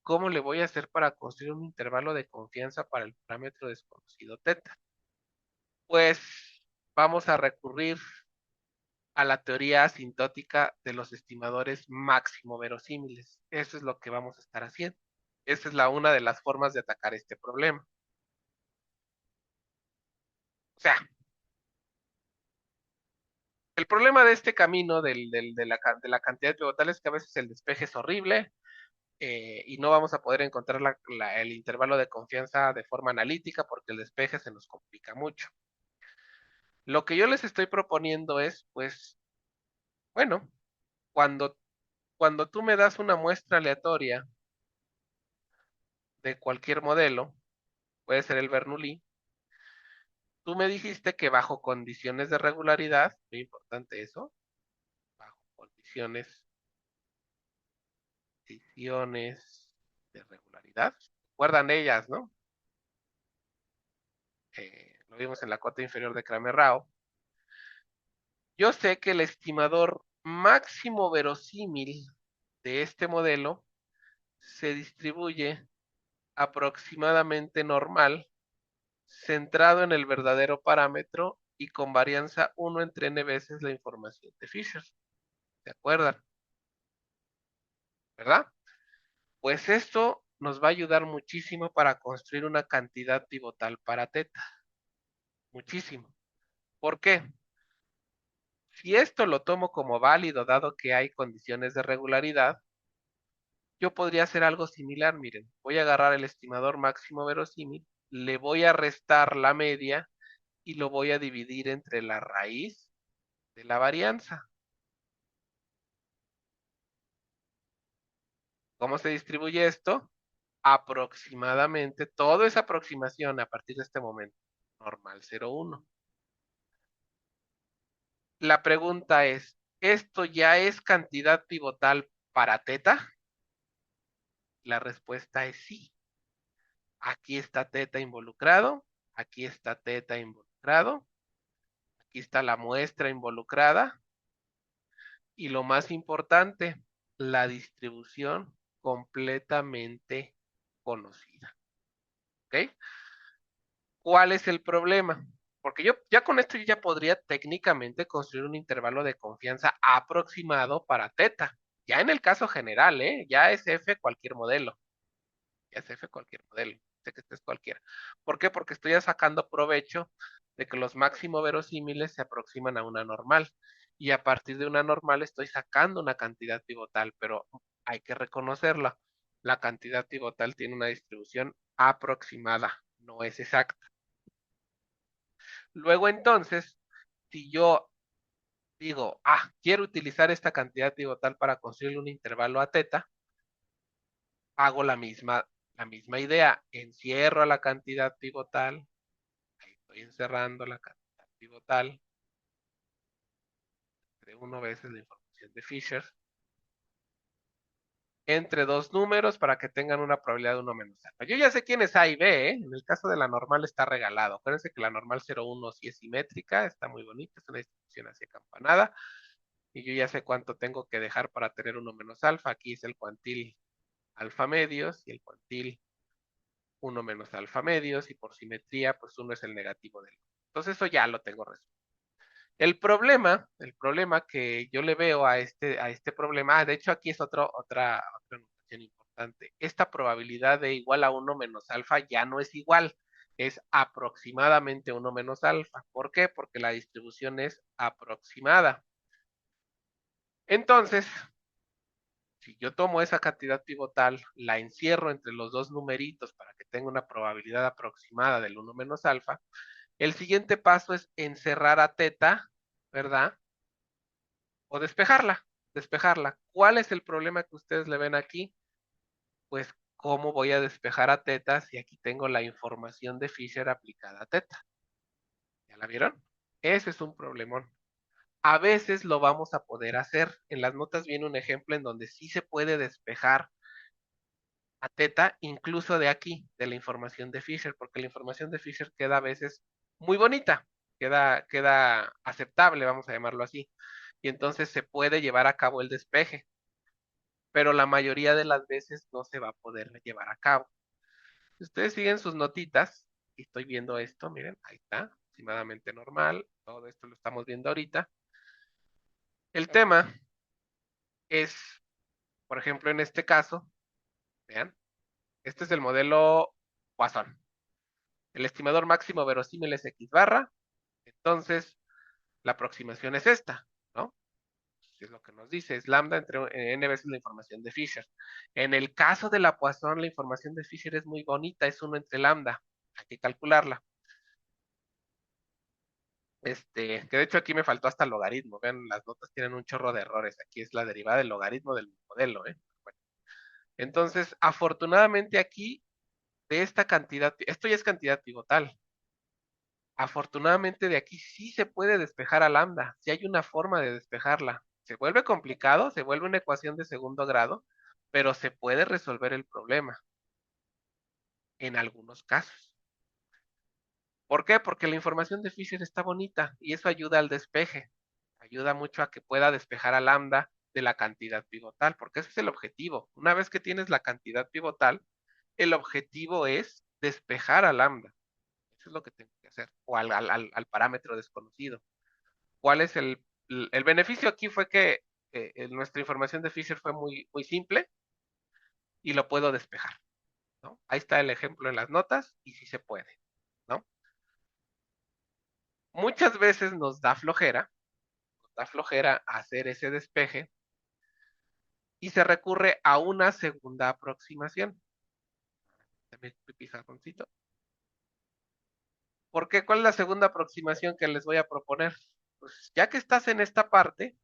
¿Cómo le voy a hacer para construir un intervalo de confianza para el parámetro desconocido teta? Pues vamos a recurrir a la teoría asintótica de los estimadores máximo verosímiles. Eso es lo que vamos a estar haciendo. Esa es una de las formas de atacar este problema. O sea, el problema de este camino de la cantidad pivotal es que a veces el despeje es horrible y no vamos a poder encontrar el intervalo de confianza de forma analítica porque el despeje se nos complica mucho. Lo que yo les estoy proponiendo es, pues, bueno, cuando, cuando tú me das una muestra aleatoria de cualquier modelo, puede ser el Bernoulli, tú me dijiste que bajo condiciones de regularidad, muy importante eso, bajo condiciones de regularidad, recuerdan ellas, ¿no? Lo vimos en la cota inferior de Kramer-Rao. Yo sé que el estimador máximo verosímil de este modelo se distribuye aproximadamente normal, centrado en el verdadero parámetro y con varianza 1 entre n veces la información de Fisher. ¿Se acuerdan? ¿Verdad? Pues esto nos va a ayudar muchísimo para construir una cantidad pivotal para teta. Muchísimo. ¿Por qué? Si esto lo tomo como válido, dado que hay condiciones de regularidad, yo podría hacer algo similar. Miren, voy a agarrar el estimador máximo verosímil, le voy a restar la media y lo voy a dividir entre la raíz de la varianza. ¿Cómo se distribuye esto? Aproximadamente, todo es aproximación a partir de este momento. Normal 0,1. La pregunta es, ¿esto ya es cantidad pivotal para teta? La respuesta es sí. Aquí está teta involucrado, aquí está teta involucrado, aquí está la muestra involucrada y lo más importante, la distribución completamente conocida. ¿Ok? ¿Cuál es el problema? Porque yo ya con esto yo ya podría técnicamente construir un intervalo de confianza aproximado para teta. Ya en el caso general, ¿eh? Ya es F cualquier modelo. Ya es F cualquier modelo. Sé que este es cualquiera. ¿Por qué? Porque estoy sacando provecho de que los máximo verosímiles se aproximan a una normal. Y a partir de una normal estoy sacando una cantidad pivotal, pero hay que reconocerla. La cantidad pivotal tiene una distribución aproximada, no es exacta. Luego entonces, si yo digo, quiero utilizar esta cantidad pivotal para construir un intervalo a teta, hago la misma idea. Encierro a la cantidad pivotal, ahí estoy encerrando la cantidad pivotal, entre 1 veces la información de Fisher, entre dos números para que tengan una probabilidad de 1 menos alfa. Yo ya sé quién es A y B, ¿eh? En el caso de la normal está regalado. Acuérdense que la normal 0,1 sí es simétrica, está muy bonita, es una distribución así acampanada. Y yo ya sé cuánto tengo que dejar para tener 1 menos alfa. Aquí es el cuantil alfa medios y el cuantil 1 menos alfa medios. Y por simetría, pues 1 es el negativo del 1. Entonces eso ya lo tengo resuelto. El problema que yo le veo a este problema, de hecho aquí es otra notación importante. Esta probabilidad de igual a 1 menos alfa ya no es igual, es aproximadamente 1 menos alfa. ¿Por qué? Porque la distribución es aproximada. Entonces, si yo tomo esa cantidad pivotal, la encierro entre los dos numeritos para que tenga una probabilidad aproximada del 1 menos alfa, el siguiente paso es encerrar a teta, ¿verdad? O despejarla. ¿Cuál es el problema que ustedes le ven aquí? Pues, ¿cómo voy a despejar a teta si aquí tengo la información de Fisher aplicada a teta? ¿Ya la vieron? Ese es un problemón. A veces lo vamos a poder hacer. En las notas viene un ejemplo en donde sí se puede despejar a teta, incluso de aquí, de la información de Fisher, porque la información de Fisher queda a veces muy bonita, queda aceptable, vamos a llamarlo así. Y entonces se puede llevar a cabo el despeje, pero la mayoría de las veces no se va a poder llevar a cabo. Si ustedes siguen sus notitas, y estoy viendo esto, miren, ahí está, aproximadamente normal, todo esto lo estamos viendo ahorita. El tema es, por ejemplo, en este caso, vean, este es el modelo Poisson. El estimador máximo verosímil es X barra, entonces la aproximación es esta, ¿no? Es lo que nos dice, es lambda entre n veces la información de Fisher. En el caso de la Poisson, la información de Fisher es muy bonita, es 1 entre lambda, hay que calcularla. Que de hecho aquí me faltó hasta el logaritmo, vean, las notas tienen un chorro de errores, aquí es la derivada del logaritmo del modelo, ¿eh? Bueno, entonces, afortunadamente aquí, de esta cantidad, esto ya es cantidad pivotal, afortunadamente de aquí sí se puede despejar a lambda, sí hay una forma de despejarla. Se vuelve complicado, se vuelve una ecuación de segundo grado, pero se puede resolver el problema en algunos casos. ¿Por qué? Porque la información de Fisher está bonita y eso ayuda al despeje. Ayuda mucho a que pueda despejar a lambda de la cantidad pivotal, porque ese es el objetivo. Una vez que tienes la cantidad pivotal, el objetivo es despejar a lambda. Eso es lo que tengo que hacer, o al parámetro desconocido. ¿Cuál es el beneficio aquí? Fue que nuestra información de Fisher fue muy, muy simple y lo puedo despejar, ¿no? Ahí está el ejemplo en las notas y sí se puede, ¿no? Muchas veces nos da flojera hacer ese despeje y se recurre a una segunda aproximación. Dame mi pizarroncito. ¿Por qué? ¿Cuál es la segunda aproximación que les voy a proponer? Pues ya que estás en esta parte,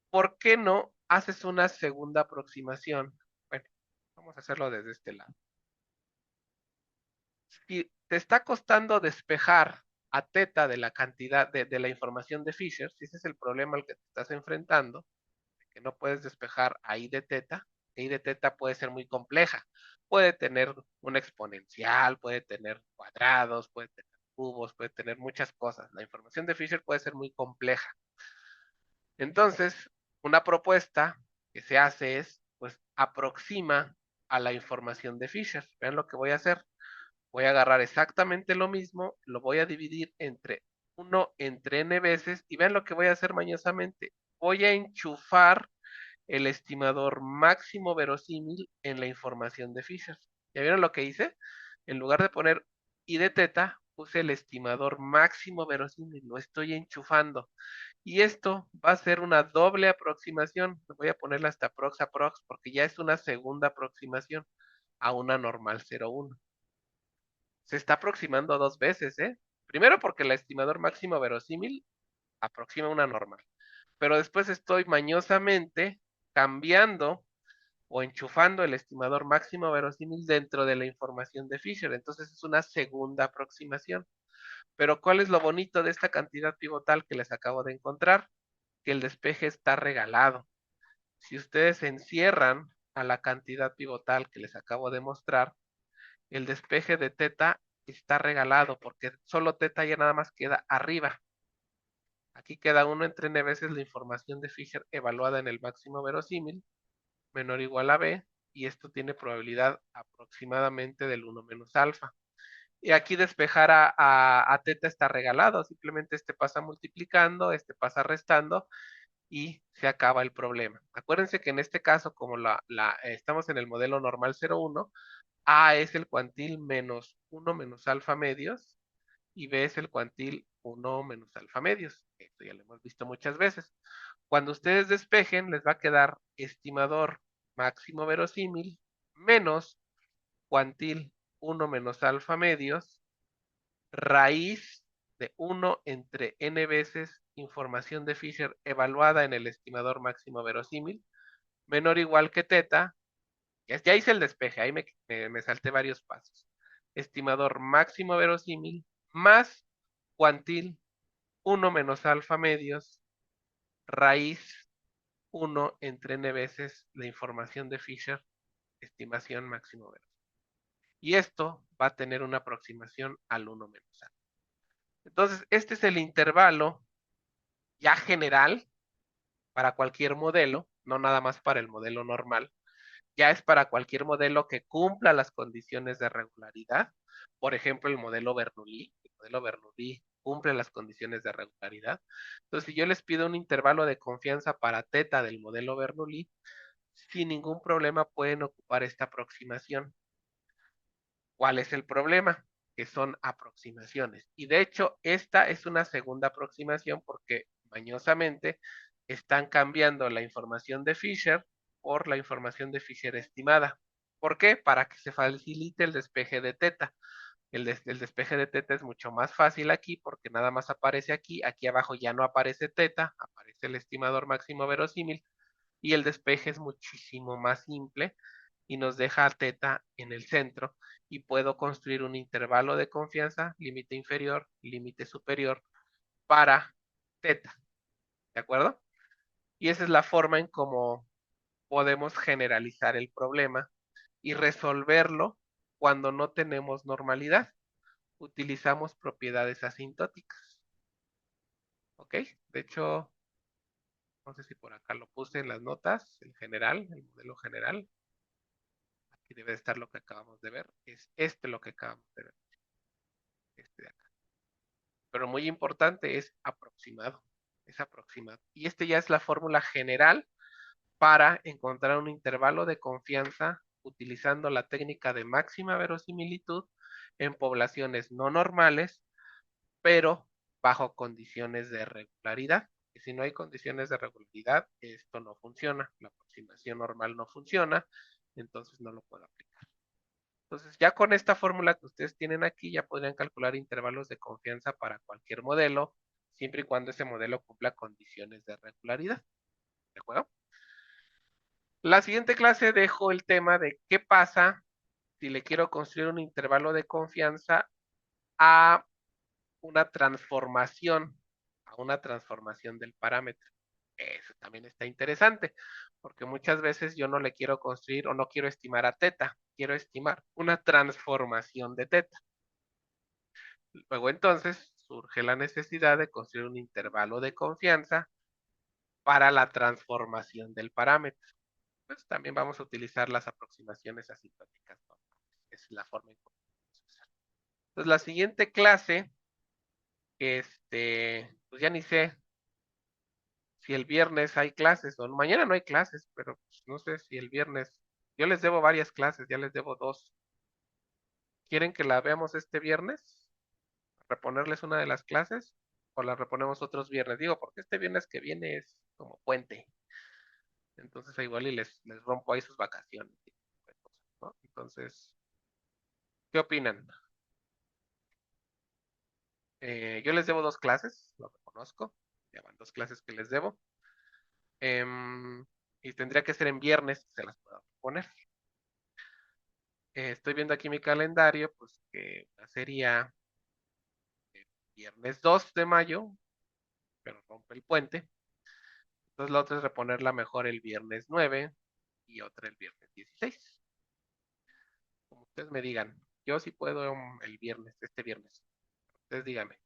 ¿por qué no haces una segunda aproximación? Bueno, vamos a hacerlo desde este lado. Si te está costando despejar a teta de la cantidad de la información de Fisher, si ese es el problema al que te estás enfrentando, que no puedes despejar a I de teta puede ser muy compleja. Puede tener un exponencial, puede tener cuadrados, puede tener cubos, puede tener muchas cosas. La información de Fisher puede ser muy compleja. Entonces, una propuesta que se hace es, pues, aproxima a la información de Fisher. Vean lo que voy a hacer. Voy a agarrar exactamente lo mismo, lo voy a dividir entre 1 entre n veces y vean lo que voy a hacer mañosamente. Voy a enchufar el estimador máximo verosímil en la información de Fisher. ¿Ya vieron lo que hice? En lugar de poner I de teta, puse el estimador máximo verosímil, lo estoy enchufando. Y esto va a ser una doble aproximación. Voy a ponerla hasta prox porque ya es una segunda aproximación a una normal 0,1. Se está aproximando dos veces, ¿eh? Primero porque el estimador máximo verosímil aproxima una normal, pero después estoy mañosamente cambiando o enchufando el estimador máximo verosímil dentro de la información de Fisher. Entonces es una segunda aproximación. Pero ¿cuál es lo bonito de esta cantidad pivotal que les acabo de encontrar? Que el despeje está regalado. Si ustedes encierran a la cantidad pivotal que les acabo de mostrar, el despeje de teta está regalado porque solo teta ya nada más queda arriba. Aquí queda 1 entre n veces la información de Fisher evaluada en el máximo verosímil, menor o igual a b, y esto tiene probabilidad aproximadamente del 1 menos alfa. Y aquí despejar a teta está regalado, simplemente este pasa multiplicando, este pasa restando, y se acaba el problema. Acuérdense que en este caso, como estamos en el modelo normal 0,1, A es el cuantil menos 1 menos alfa medios y B es el cuantil 1 menos alfa medios. Esto ya lo hemos visto muchas veces. Cuando ustedes despejen, les va a quedar estimador máximo verosímil menos cuantil 1 menos alfa medios, raíz de 1 entre n veces información de Fisher evaluada en el estimador máximo verosímil, menor o igual que teta. Ya hice el despeje, ahí me salté varios pasos. Estimador máximo verosímil más cuantil 1 menos alfa medios, raíz 1 entre n veces la información de Fisher, estimación máximo verosímil. Y esto va a tener una aproximación al 1 menos alfa. Entonces, este es el intervalo ya general para cualquier modelo, no nada más para el modelo normal, ya es para cualquier modelo que cumpla las condiciones de regularidad. Por ejemplo, el modelo Bernoulli. El modelo Bernoulli cumple las condiciones de regularidad. Entonces, si yo les pido un intervalo de confianza para teta del modelo Bernoulli, sin ningún problema pueden ocupar esta aproximación. ¿Cuál es el problema? Que son aproximaciones. Y de hecho, esta es una segunda aproximación porque mañosamente están cambiando la información de Fisher por la información de Fisher estimada. ¿Por qué? Para que se facilite el despeje de teta. El despeje de teta es mucho más fácil aquí porque nada más aparece aquí. Aquí abajo ya no aparece teta, aparece el estimador máximo verosímil y el despeje es muchísimo más simple y nos deja teta en el centro y puedo construir un intervalo de confianza, límite inferior, límite superior para teta, ¿de acuerdo? Y esa es la forma en cómo podemos generalizar el problema y resolverlo cuando no tenemos normalidad. Utilizamos propiedades asintóticas, ¿ok? De hecho, no sé si por acá lo puse en las notas, el general, el modelo general. Aquí debe estar lo que acabamos de ver. Es este lo que acabamos de ver. Este de acá. Pero muy importante, es aproximado. Es aproximado. Y este ya es la fórmula general para encontrar un intervalo de confianza utilizando la técnica de máxima verosimilitud en poblaciones no normales, pero bajo condiciones de regularidad. Y si no hay condiciones de regularidad, esto no funciona. La aproximación normal no funciona, entonces no lo puedo aplicar. Entonces, ya con esta fórmula que ustedes tienen aquí, ya podrían calcular intervalos de confianza para cualquier modelo, siempre y cuando ese modelo cumpla condiciones de regularidad. ¿De acuerdo? La siguiente clase dejo el tema de qué pasa si le quiero construir un intervalo de confianza a una transformación, del parámetro. Eso también está interesante, porque muchas veces yo no le quiero construir o no quiero estimar a teta, quiero estimar una transformación de teta. Luego entonces surge la necesidad de construir un intervalo de confianza para la transformación del parámetro. Pues también vamos a utilizar las aproximaciones asintóticas normales. Es la forma en que vamos a usar. Entonces la siguiente clase, pues ya ni sé si el viernes hay clases o mañana no hay clases, pero pues no sé si el viernes, yo les debo varias clases, ya les debo dos. ¿Quieren que la veamos este viernes? ¿Reponerles una de las clases? ¿O la reponemos otros viernes? Digo, porque este viernes que viene es como puente. Entonces igual y les rompo ahí sus vacaciones, ¿no? Entonces, ¿qué opinan? Yo les debo dos clases, lo reconozco. Ya van dos clases que les debo. Y tendría que ser en viernes, se las puedo poner. Estoy viendo aquí mi calendario, pues que sería viernes 2 de mayo, pero rompe el puente. Entonces la otra es reponerla mejor el viernes 9 y otra el viernes 16. Como ustedes me digan. Yo sí puedo el viernes, este viernes. Ustedes díganme.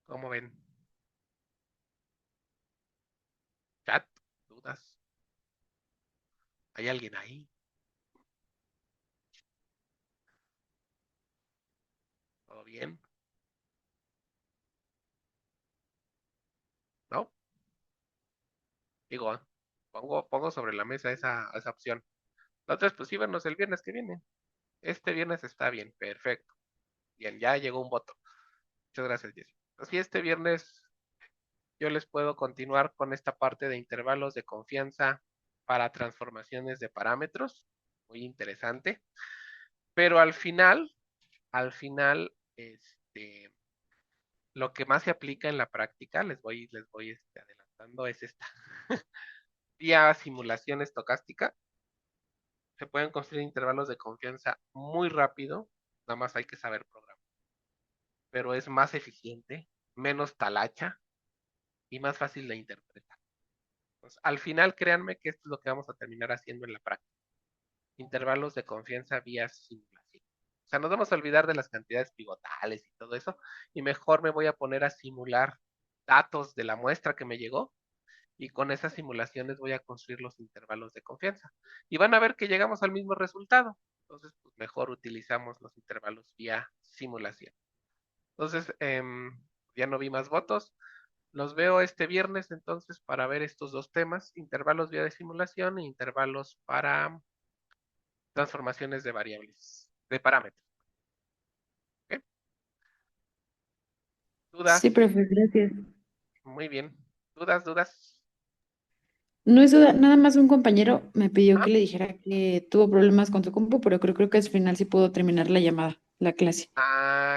¿Cómo ven? Chat, dudas. ¿Hay alguien ahí? ¿Todo bien? ¿No? Digo, pongo sobre la mesa esa opción. La otra es, pues sí, vernos el viernes que viene. Este viernes está bien, perfecto. Bien, ya llegó un voto. Muchas gracias, Jessy. Así este viernes yo les puedo continuar con esta parte de intervalos de confianza para transformaciones de parámetros. Muy interesante. Pero al final, lo que más se aplica en la práctica, les voy adelantando, es esta. Vía simulación estocástica, se pueden construir intervalos de confianza muy rápido, nada más hay que saber programar, pero es más eficiente, menos talacha y más fácil de interpretar. Entonces, al final, créanme que esto es lo que vamos a terminar haciendo en la práctica. Intervalos de confianza vía simulación. O sea, nos vamos a olvidar de las cantidades pivotales y todo eso, y mejor me voy a poner a simular datos de la muestra que me llegó, y con esas simulaciones voy a construir los intervalos de confianza. Y van a ver que llegamos al mismo resultado. Entonces, pues mejor utilizamos los intervalos vía simulación. Entonces, ya no vi más votos. Los veo este viernes entonces para ver estos dos temas, intervalos vía de simulación e intervalos para transformaciones de variables, de parámetros. ¿Ok? Sí, ¿Dudas? profe, gracias. Muy bien. ¿Dudas? No es duda, nada más un compañero me pidió Ah, que le dijera que tuvo problemas con su compu, pero creo que al final sí pudo terminar la llamada, la clase.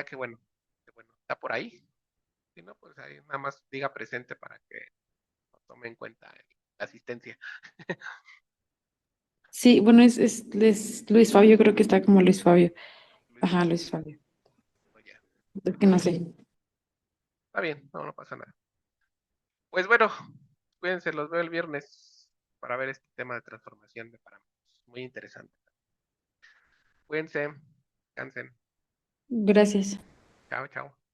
qué bueno. Qué bueno. ¿Está por ahí? Si no, pues ahí nada más diga presente para que lo tome en cuenta la asistencia. Sí, bueno, es Luis Fabio, creo que está como Luis Fabio. Luis Ajá, Fabio. Luis Fabio. No, ya. Es que no sé. Está bien, no pasa nada. Pues bueno, cuídense, los veo el viernes para ver este tema de transformación de parámetros. Muy interesante. Cuídense, cansen. Gracias. Chao, chao.